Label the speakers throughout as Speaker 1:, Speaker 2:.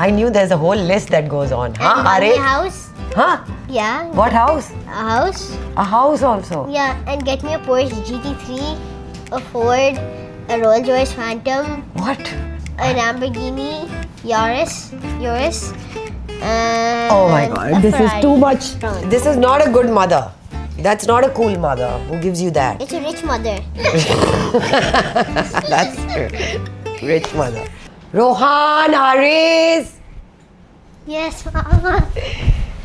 Speaker 1: I knew there's a whole list that goes on. Huh,
Speaker 2: And buy me a
Speaker 1: Are?
Speaker 2: house.
Speaker 1: Huh?
Speaker 2: Yeah.
Speaker 1: What house?
Speaker 2: A house.
Speaker 1: A house also.
Speaker 2: Yeah, and get me a Porsche GT3, a Ford, a Rolls Royce Phantom,
Speaker 1: What?
Speaker 2: a Lamborghini Urus, and
Speaker 1: Oh my God,
Speaker 2: a
Speaker 1: this is
Speaker 2: Ferrari.
Speaker 1: too much.
Speaker 2: Front.
Speaker 1: This is not a good mother. That's not a cool mother who gives you that.
Speaker 2: It's a rich mother.
Speaker 1: That's true. Rich mother. Rohan, Haris,
Speaker 2: Yes, Mama.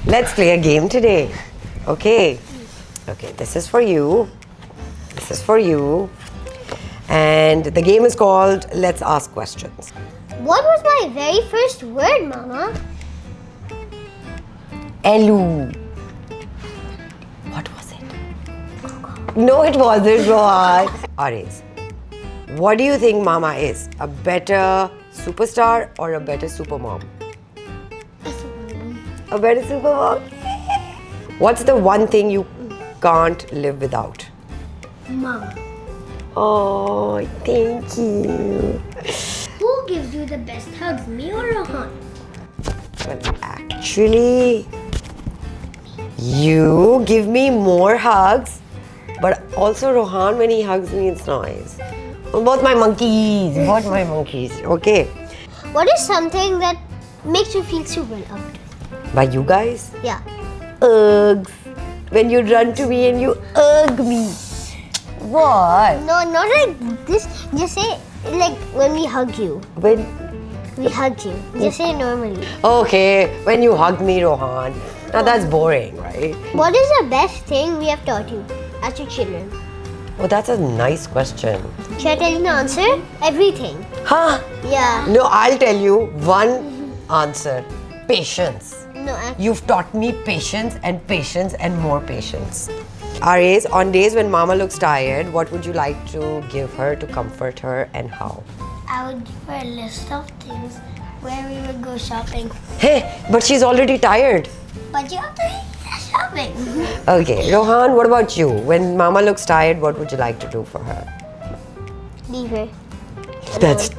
Speaker 1: let's play a game today. Okay. Okay, this is for you. This is for you. And the game is called Let's Ask Questions.
Speaker 2: What was my very first word, Mama?
Speaker 1: Elu. What was it? No, it wasn't, Rohan. Haris, what do you think Mama is? A better superstar or a better supermom? A better supermom? What's the one thing you can't live without?
Speaker 2: Mama.
Speaker 1: Oh, thank you.
Speaker 2: Who gives you the best hugs, me or Rohan?
Speaker 1: Well, actually, you give me more hugs, but also Rohan, when he hugs me, it's nice. Both my monkeys. Okay.
Speaker 2: What is something that makes you feel super loved?
Speaker 1: By you guys?
Speaker 2: Yeah.
Speaker 1: Hugs. When you run to me and you hug me. What?
Speaker 2: No, not like this. Just say like when we hug you.
Speaker 1: When?
Speaker 2: We hug you. Just say normally.
Speaker 1: Okay, when you hug me, Rohan. Now that's boring, right?
Speaker 2: What is the best thing we have taught you as your children?
Speaker 1: Oh, that's a nice question.
Speaker 2: Should I tell you the answer? Everything.
Speaker 1: Huh?
Speaker 2: Yeah.
Speaker 1: No, I'll tell you one answer. Patience.
Speaker 2: No, actually.
Speaker 1: You've taught me patience and more patience. Aries, on days when Mama looks tired, what would you like to give her to comfort her and how?
Speaker 2: I would give her a list of things where we would go shopping.
Speaker 1: Hey, but she's already tired.
Speaker 2: But you have to eat shopping.
Speaker 1: Okay, Rohan, what about you? When Mama looks tired, what would you like to do for her?
Speaker 2: Leave her.
Speaker 1: That's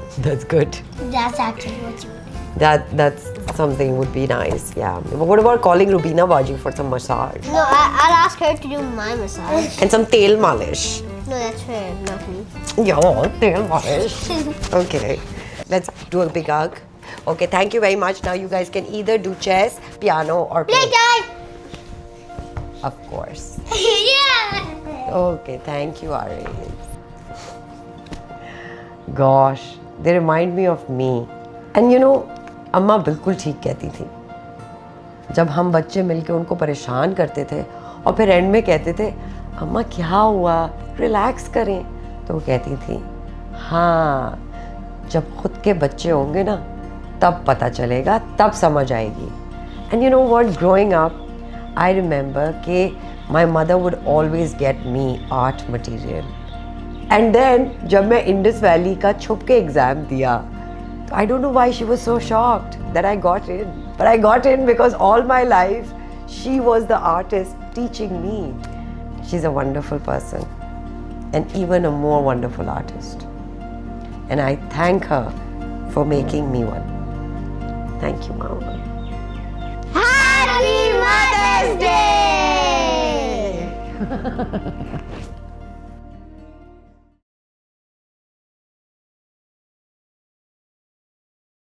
Speaker 1: good.
Speaker 2: That's actually what you would do.
Speaker 1: That's something would be nice, yeah. But what about calling Rubina Baji for some massage?
Speaker 2: No, I'll ask her to do my massage.
Speaker 1: And some tail malish.
Speaker 2: No, that's her, not me.
Speaker 1: Yeah, tail malish. Okay, let's do a big hug. Okay, thank you very much. Now you guys can either do chess, piano or
Speaker 2: Playtime!
Speaker 1: Of course.
Speaker 2: Yeah!
Speaker 1: Okay, thank you, Aries. Gosh, they remind me of me. And you know, अम्मा बिल्कुल ठीक कहती थी. जब हम बच्चे मिलके उनको परेशान करते थे और फिर एंड में कहते थे अम्मा क्या हुआ, रिलैक्स करें, तो वो कहती थी हाँ, जब खुद के बच्चे होंगे ना तब पता चलेगा, तब समझ आएगी. And you know what, growing up, I remember कि my mother would always get me art material. And then जब मैं इंडस वैली का छुप के एग्ज़ाम दिया, I don't know why she was so shocked that I got in. But I got in because all my life she was the artist teaching me. She's a wonderful person and even a more wonderful artist. And I thank her for making me one. Thank you, Mama.
Speaker 2: Happy Mother's Day!